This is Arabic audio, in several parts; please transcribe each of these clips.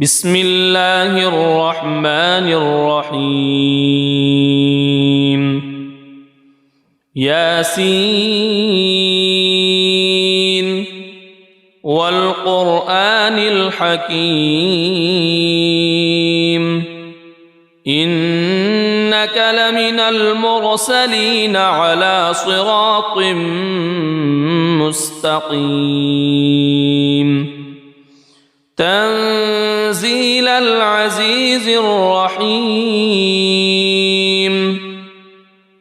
بسم الله الرحمن الرحيم ياسين والقرآن الحكيم إنك لمن المرسلين على صراط مستقيم تنزيل العزيز الرحيم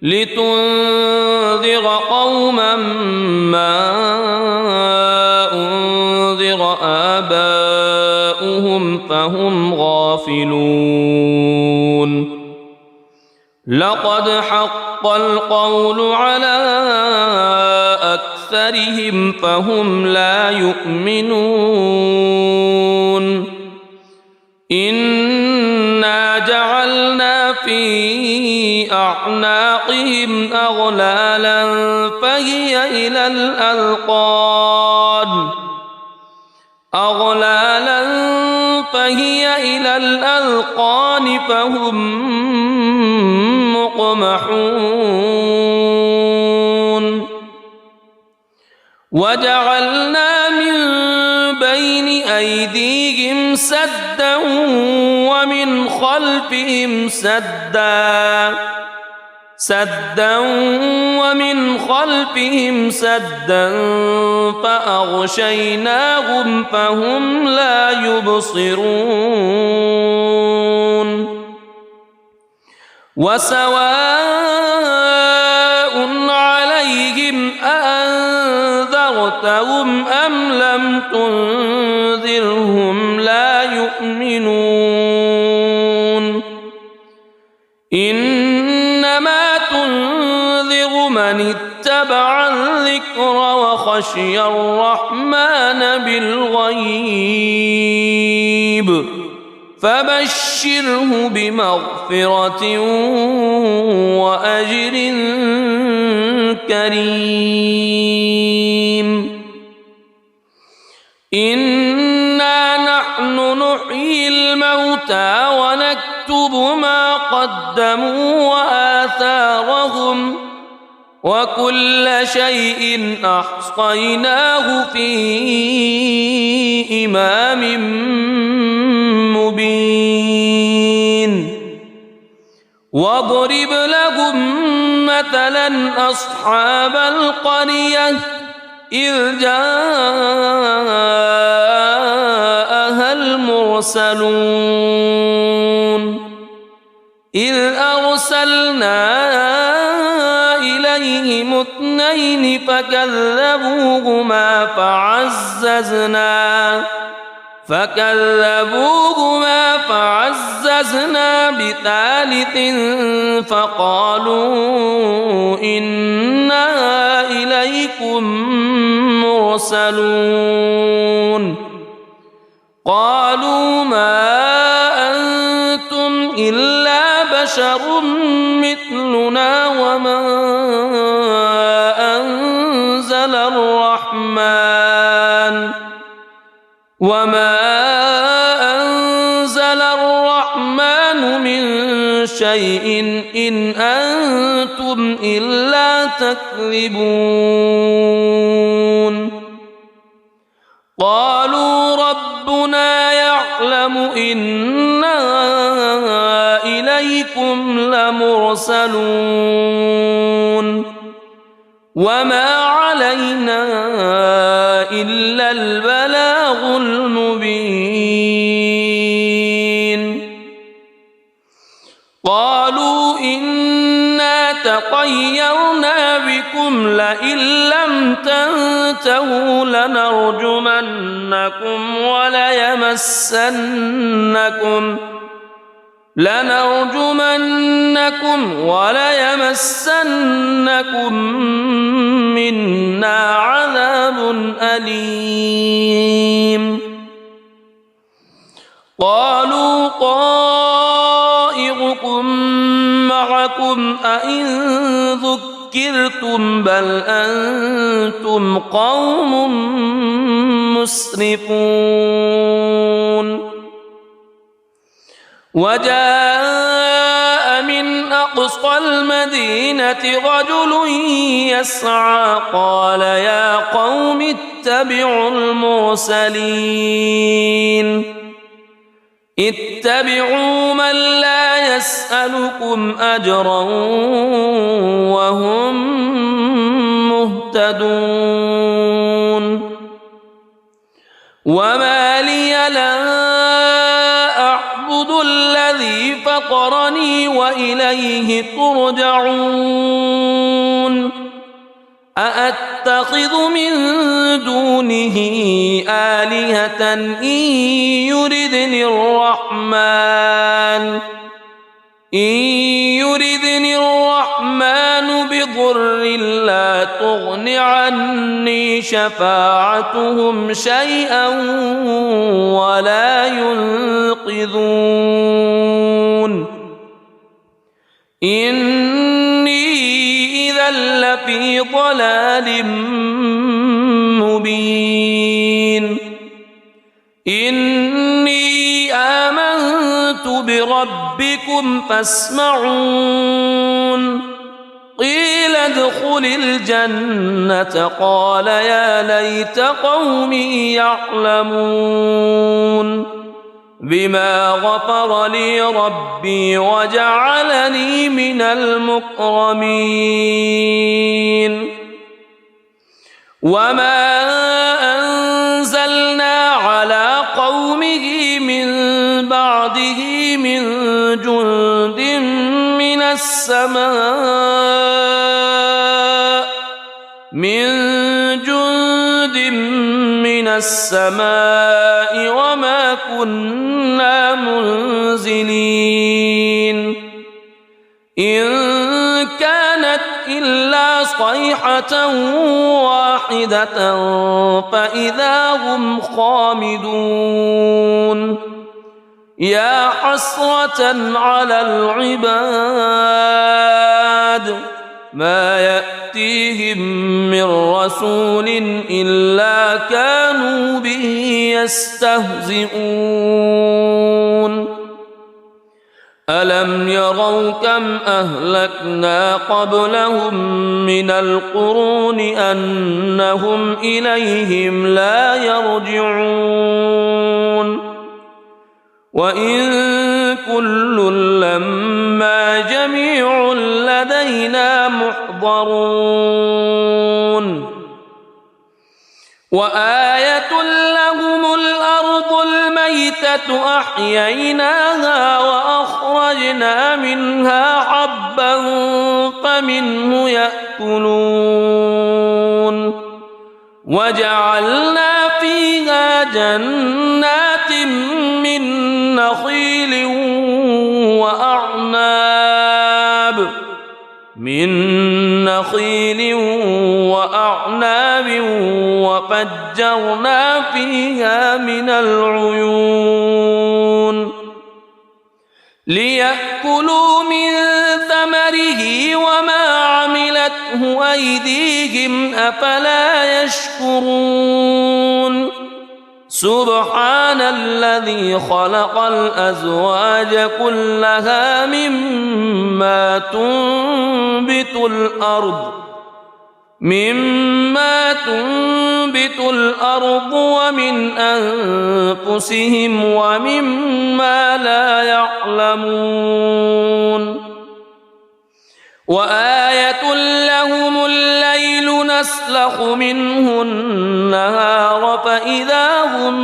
لتنذر قوما ما أنذر آباؤهم فهم غافلون لقد حق القول على أكثرهم فهم لا يؤمنون إنا جعلنا في أعناقهم أغلالا فهي إلى الأذقان فهم مقمحون وجعلنا من بين أيديهم سدا ومن خلفهم سدا فأغشيناهم فهم لا يبصرون وسواء عليهم أأنذرتهم أم لم تنذرهم لا يؤمنون إنما تنذر من اتبع الذكر وخشي الرحمن بالغيب فبشره بمغفرة وأجر كريم إنا نحن نحيي الموتى ونكتب ما قدموا وآثارهم وكل شيء أحصيناه في إمام مبين واضرب لهم مثلا أصحاب القرية إذ جاءها المرسلون إذ أرسلنا إليهم اثنين فكذبوهما فعززنا بثالث فقالوا إنا إليكم مرسلون قالوا ما أنتم إلا بشر مثلنا وما أنزل الرحمن من شيء إن أنتم إلا تكذبون قالوا ربنا يعلم إنا إليكم لمرسلون وما علينا إلا البلاغ المبين قالوا إنا تطيرنا بكم لئن لم تنتهوا لنرجمنكم وليمسنكم منا عذاب أليم قالوا طائركم معكم أئن ذكرتم بل أنتم قوم مسرفون وجاء من أقصى المدينة رجل يسعى قال يا قوم اتبعوا المرسلين اتبعوا من لا يسألكم أجرا وهم مهتدون وما لي لا أعبد الذي فطرني وإليه ترجعون أأتخذ من دونه آلهة إن يردني الرحمن بضر لا تغن عني شفاعتهم شيئا ولا ينقذون إني إذا لفي ضلال مبين إني آمنت بربكم فاسمعون قيل ادخل الجنة قال يا ليت قومي يعلمون بما غفر لي ربي وجعلني من المكرمين وما أنزلنا على قومه من بعده من جند من السماء وما كنا منزلين إن كانت إلا صيحة واحدة فإذا هم خامدون يا حسرة على العباد ما يأتيهم من رسول إلا كانوا به يستهزئون ألم يروا كم أهلكنا قبلهم من القرون أنهم إليهم لا يرجعون وإن كل لما جميع لدينا محضرون وآية لهم الأرض الميتة أحييناها وأخرجنا منها حبا فمنه يأكلون وجعلنا فيها جنات من نخيل وأعناب وفجرنا فيها من العيون ليأكلوا من ثمره وما عملته أيديهم أفلا يشكرون سبحان الذي خلق الأزواج كلها مما تنبت الأرض ومن أنفسهم ومما لا يعلمون وآية لهم الليل نسلخ منه النهار فإذا هم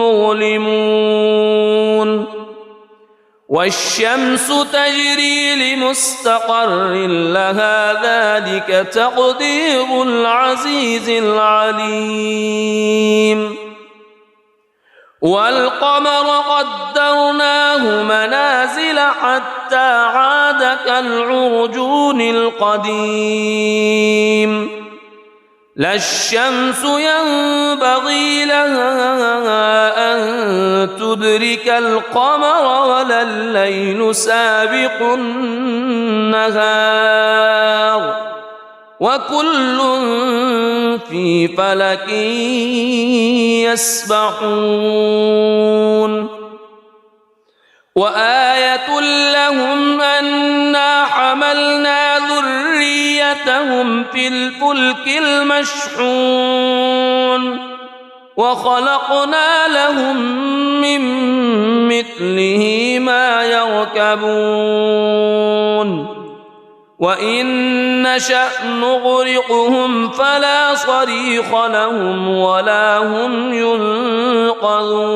مظلمون والشمس تجري لمستقر لها ذلك تقدير العزيز العليم والقمر قدرناه منازل حتى عاد كالعرجون القديم لا الشمس ينبغي لها أن تدرك القمر ولا الليل سابق النهار وكل في فلك يسبحون وآية لهم أنا حملنا ذريتهم في الفلك المشحون وخلقنا لهم من مثله ما يركبون وإن نشأ نغرقهم فلا صريخ لهم ولا هم ينقذون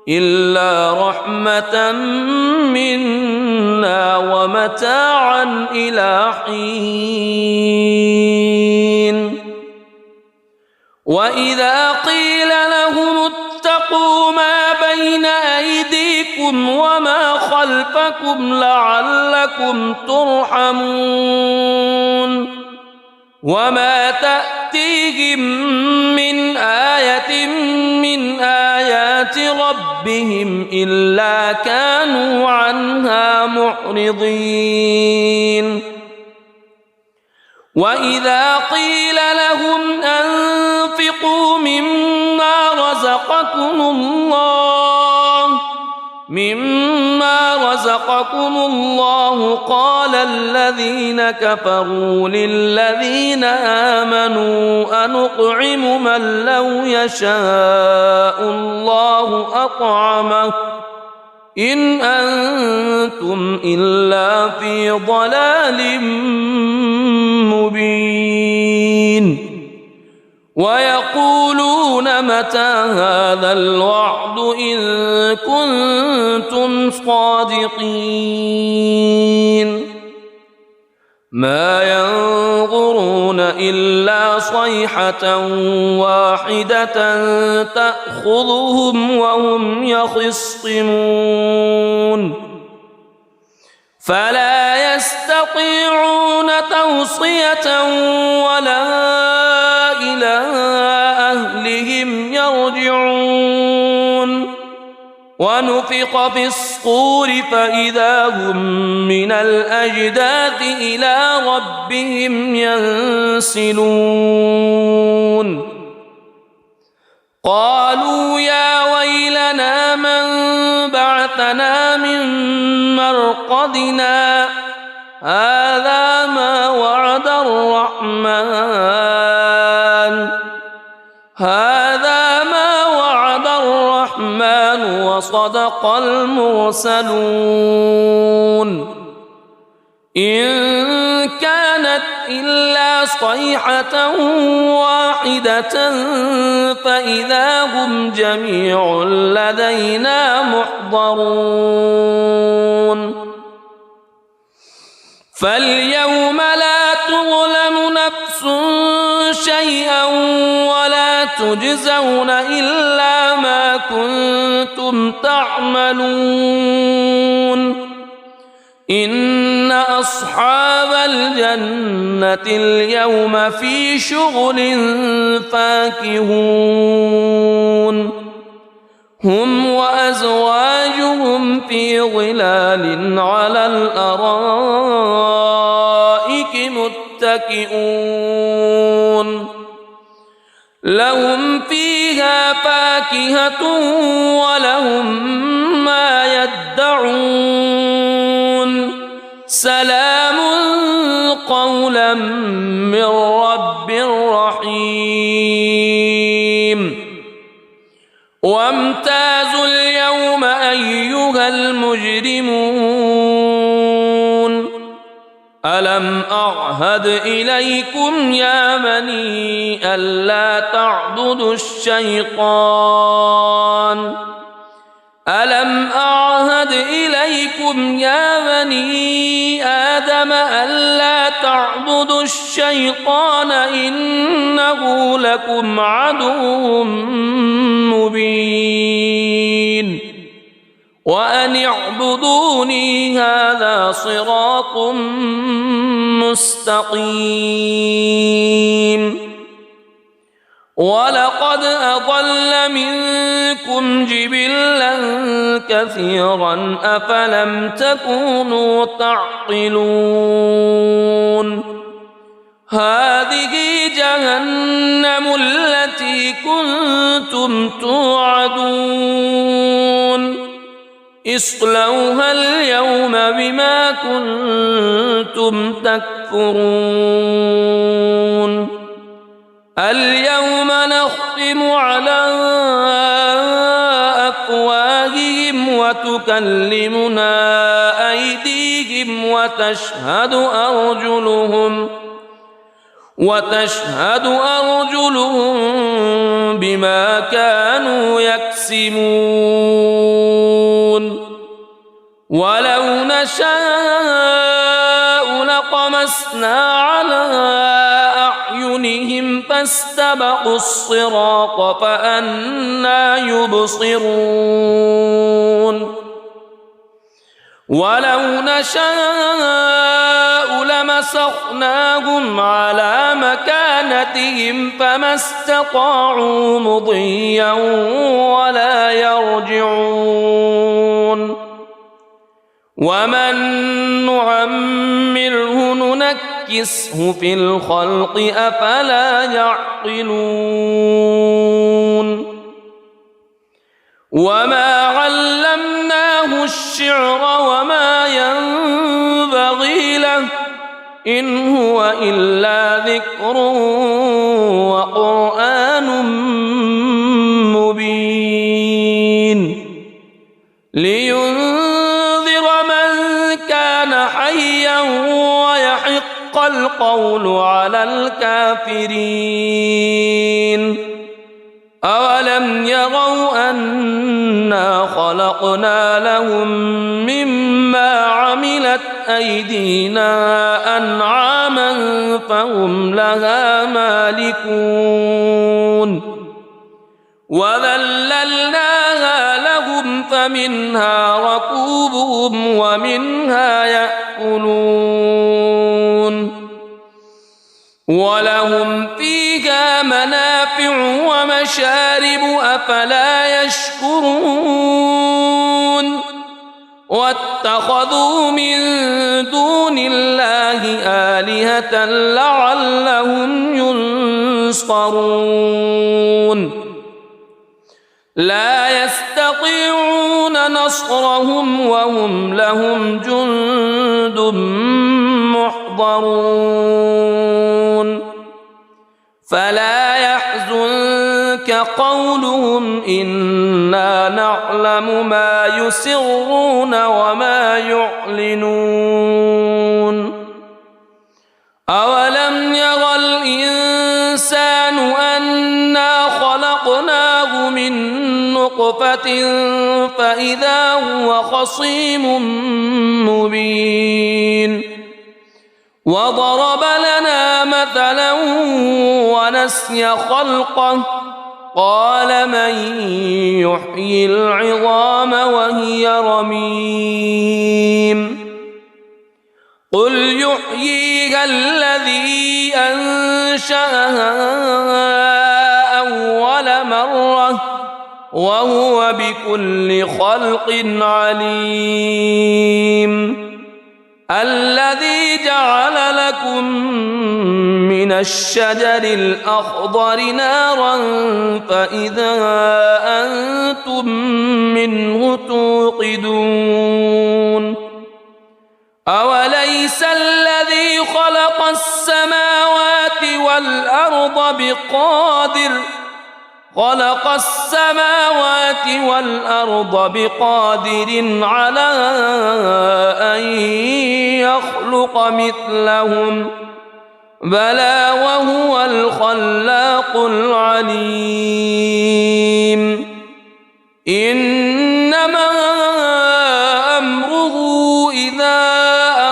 إلا رحمة منا ومتاعا إلى حين وإذا قيل لهم اتقوا ما بين أيديكم وما خلفكم لعلكم ترحمون وما تأتيهم من آية من آيات ربهم إلا كانوا عنها معرضين وإذا قيل لهم أنفقوا مما رزقكم الله قال الذين كفروا للذين آمنوا أنطعم من لو يشاء الله أطعمه إن أنتم إلا في ضلال مبين ويقولون متى هذا الوعد إن كنتم صادقين ما ينظرون إلا صيحة واحدة تأخذهم وهم يخصمون فلا يستطيعون توصية ولا إلى أهلهم يرجعون ونفخ في الصور فإذا هم من الأجداث إلى ربهم ينسلون قالوا يا ويلنا من بعثنا من مرقدنا هذا ما وعد الرحمن وصدق المرسلون إن كانت إلا صيحة واحدة فإذا هم جميع لدينا محضرون فاليوم لا تظلم نفس شيئا ولا تجزون إلا ما كنتم تعملون إن أصحاب الجنة اليوم في شغل فاكهون هم وأزواجهم في ظلال على الأرائك متكئون لهم فيها فاكهة ولهم ما يدعون سلام قولا من رب رحيم وامتازوا اليوم أيها المجرمون ألم أعهد إليكم يا بني ألا تعبدوا الشيطان ألم أعهد إليكم يا بني آدم ألا تعبدوا الشيطان إنه لكم عدو مبين وأن اعبدوني هذا صراط مستقيم ولقد أضل منكم جبلا كثيرا أفلم تكونوا تعقلون هذه جهنم التي كنتم توعدون اصلوها اليوم بما كنتم تكفرون اليوم نختم على أفواههم وتكلمنا أيديهم وتشهد أرجلهم بما كانوا يكسبون ولو نشاء لطمسنا على أعينهم فاستبقوا الصراط فأنى يبصرون ولو نشاء لمسخناهم على مكانتهم فما استطاعوا مضيا ولا يرجعون ومن نعمره ننكسه في الخلق أفلا يعقلون وما علمناه الشعر وما ينبغي له إن هو إلا ذكر وقرآن مبين لينذر من كان حيا ويحق القول على الكافرين أولم يروا أنا خلقنا لهم مما عملت أيدينا أنعاما فهم لها مالكون وذللناها لهم فمنها ركوبهم ومنها يأكلون ولهم فيها منافع ومشارب أفلا يشكرون واتخذوا من دون الله آلهة لعلهم ينصرون لا يستطيعون نصرهم وهم لهم جند محضرون فلا يحزنك قولهم إنا نعلم ما يسرون وما يعلنون أولم يرى الإنسان أنا خلقناه من نطفة فإذا هو خصيم مبين وضرب لنا مثلا ونسي خلقه قال من يحيي العظام وهي رميم قل يحييها الذي أنشأها أول مرة وهو بكل خلق عليم الذي جعل لكم من الشجر الأخضر نارا فإذا أنتم منه توقدون أوليس الذي خلق السماوات والأرض بقادر على أن يخلق مثلهم بلى وهو الخلاق العليم إنما أمره إذا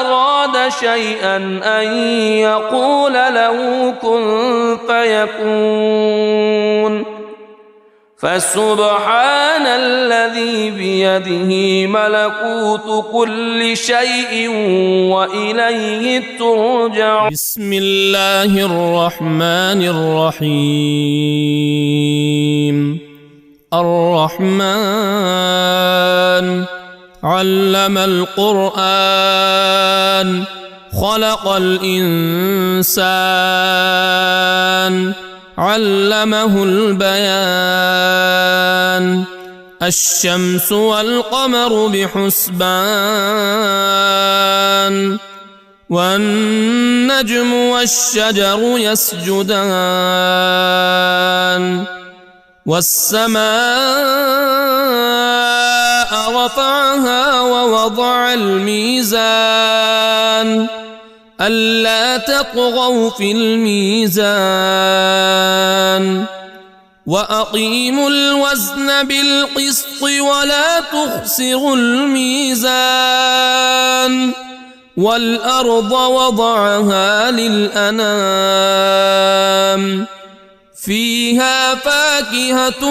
أراد شيئا أن يقول له كن فيكون فسبحان الذي بيده ملكوت كل شيء وإليه ترجع. بسم الله الرحمن الرحيم. الرحمن علم القرآن خلق الإنسان علمه البيان الشمس والقمر بحسبان والنجم والشجر يسجدان والسماء رفعها ووضع الميزان ألا تطغوا في الميزان وأقيموا الوزن بالقسط ولا تخسروا الميزان والأرض وضعها للأنام فيها فاكهة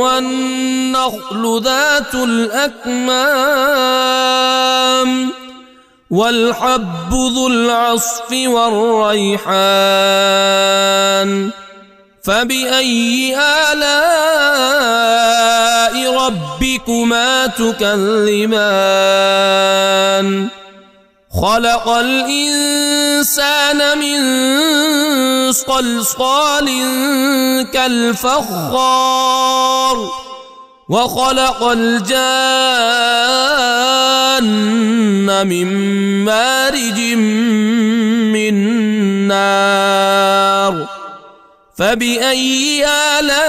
والنخل ذات الأكمام والحب ذو العصف والريحان فبأي آلاء ربكما تكذبان خلق الإنسان من صلصال كالفخار وخلق الجان من مارج من نار فبأي آلاء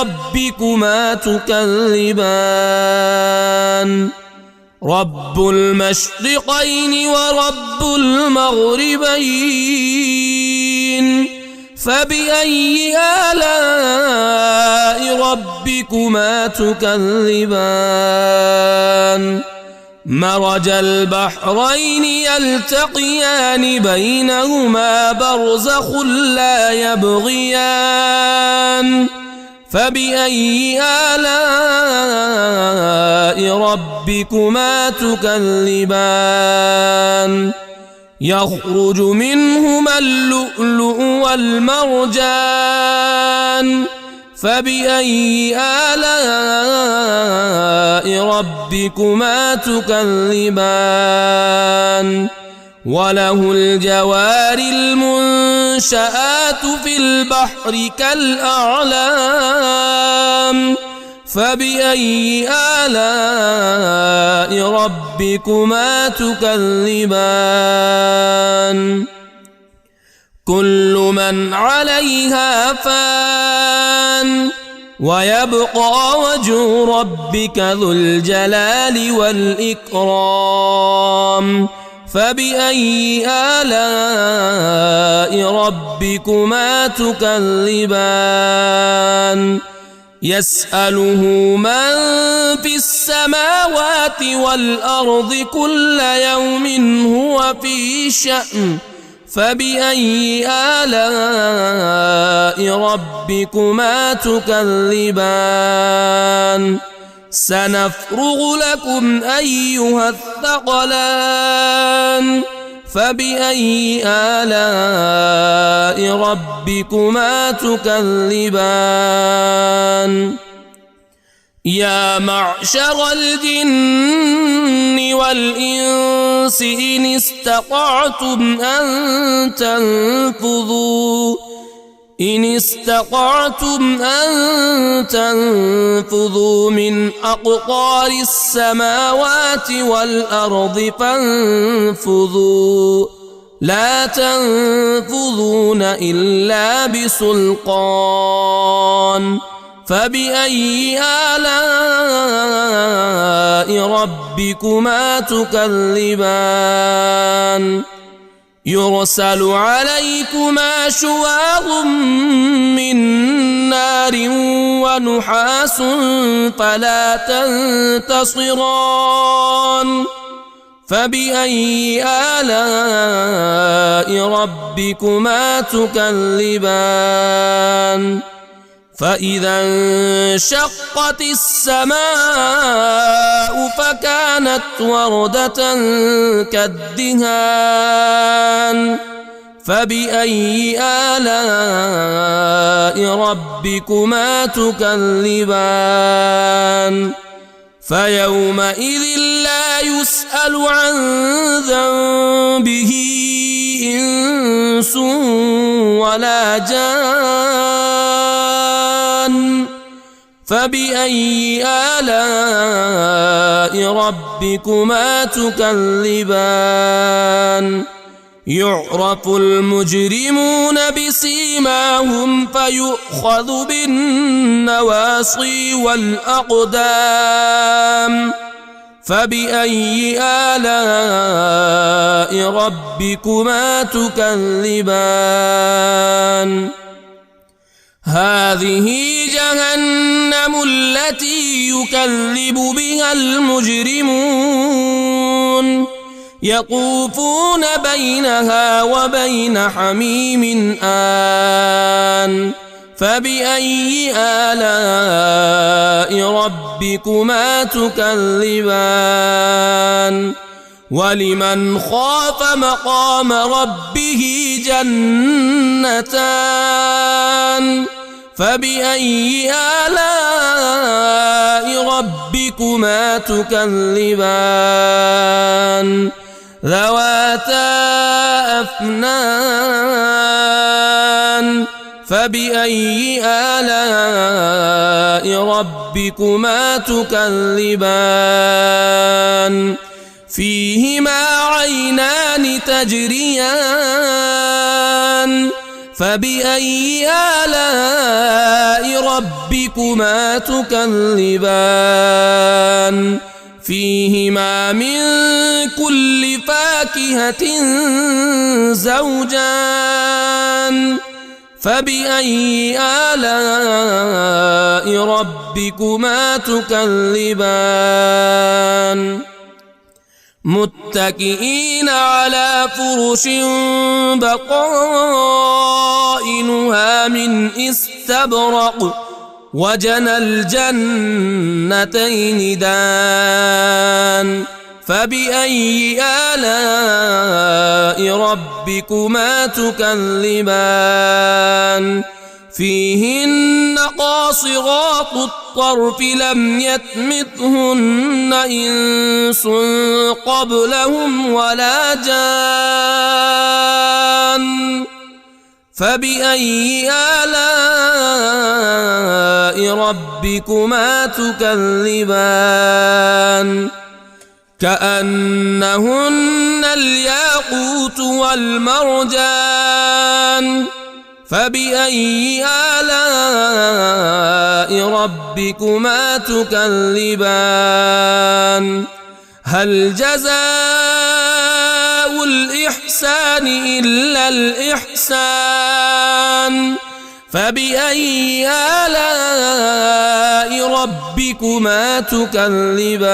ربكما تكذبان رب المشرقين ورب المغربين فبأي آلاء ربكما تكذبان مرج البحرين يلتقيان بينهما برزخ لا يبغيان فبأي آلاء ربكما تكذبان يخرج منهما اللؤلؤ والمرجان فبأي آلاء ربكما تكذبان وله الجوار المنشآت في البحر كالأعلام فبأي آلاء ربكما تكذبان كل من عليها فان ويبقى وجه ربك ذو الجلال والإكرام فبأي آلاء ربكما تكذبان يسأله من في السماوات والأرض كل يوم هو في شأن فبأي آلاء ربكما تكذبان سنفرغ لكم أيها الثقلان فبأي آلاء ربكما تكذبان يا معشر الجن والإنس إن استطعتم أن تنفذوا من أقطار السماوات والأرض فانفذوا لا تنفذون إلا بسلطان فبأي آلاء ربكما تكذبان يرسل عليكما شواظ من نار ونحاس فلا تنتصران فبأي آلاء ربكما تكذبان فإذا انشقت السماء فكانت وردة كالدهان فبأي آلاء ربكما تكذبان فيومئذ لا يسأل عن ذنبه إنس ولا جان فبأي آلاء ربكما تكذبان يعرف المجرمون بسيماهم فيؤخذ بالنواصي والأقدام فبأي آلاء ربكما تكذبان هذه جهنم التي يكذب بها المجرمون يطوفون بينها وبين حميم آن فبأي آلاء ربكما تكذبان ولمن خاف مقام ربه جنتان فبأي آلاء ربكما تكذبان ذواتا أفنان فبأي آلاء ربكما تكذبان فيهما عينان تجريان فبأي آلاء ربكما تكذبان فيهما من كل فاكهة زوجان فبأي آلاء ربكما تكذبان متكئين على فرش بطائنها من استبرق وجنى الجنتين دان فبأي آلاء ربكما تكذبان فيهن قاصرات الطرف لم يطمثهن إنس قبلهم ولا جان فبأي آلاء ربكما تكذبان كأنهن الياقوت والمرجان فبأي آلاء ربكما تكذبان هل جزاء الإحسان إلا الإحسان فبأي آلاء ربكما تكذبان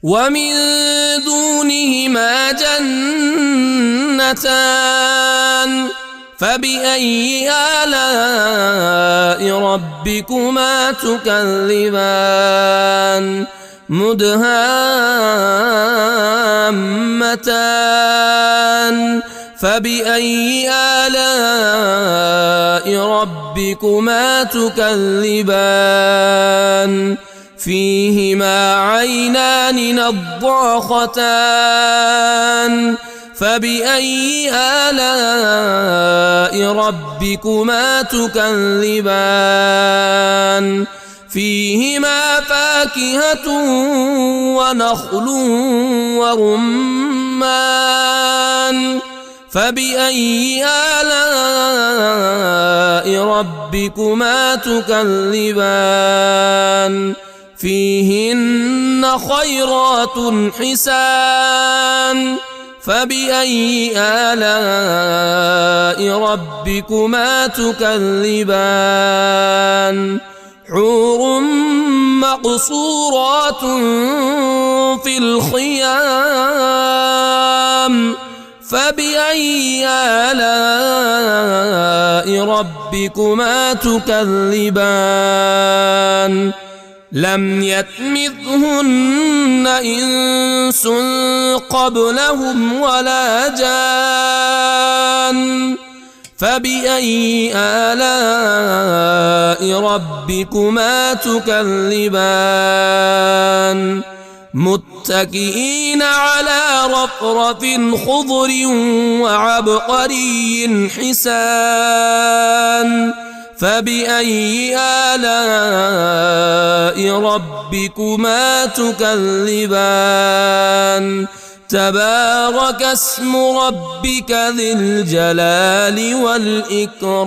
ومن دونهما جنتان فبأي آلاء ربكما تكذبان مدهامتان فبأي آلاء ربكما تكذبان فيهما عينان نضاختان فبأي آلاء ربكما تكذبان فيهما فاكهة ونخل ورمان فبأي آلاء ربكما تكذبان فيهن خيرات حسان فبأي آلاء ربكما تكذبان حور مقصورات في الخيام فبأي آلاء ربكما تكذبان لم يطمثهن إنس قبلهم ولا جان فبأي آلاء ربكما تكذبان متكئين على رفرف خضر وعبقري حسان فبأي آلاء ربكما تكذبان تبارك اسم ربك ذي الجلال والإكرام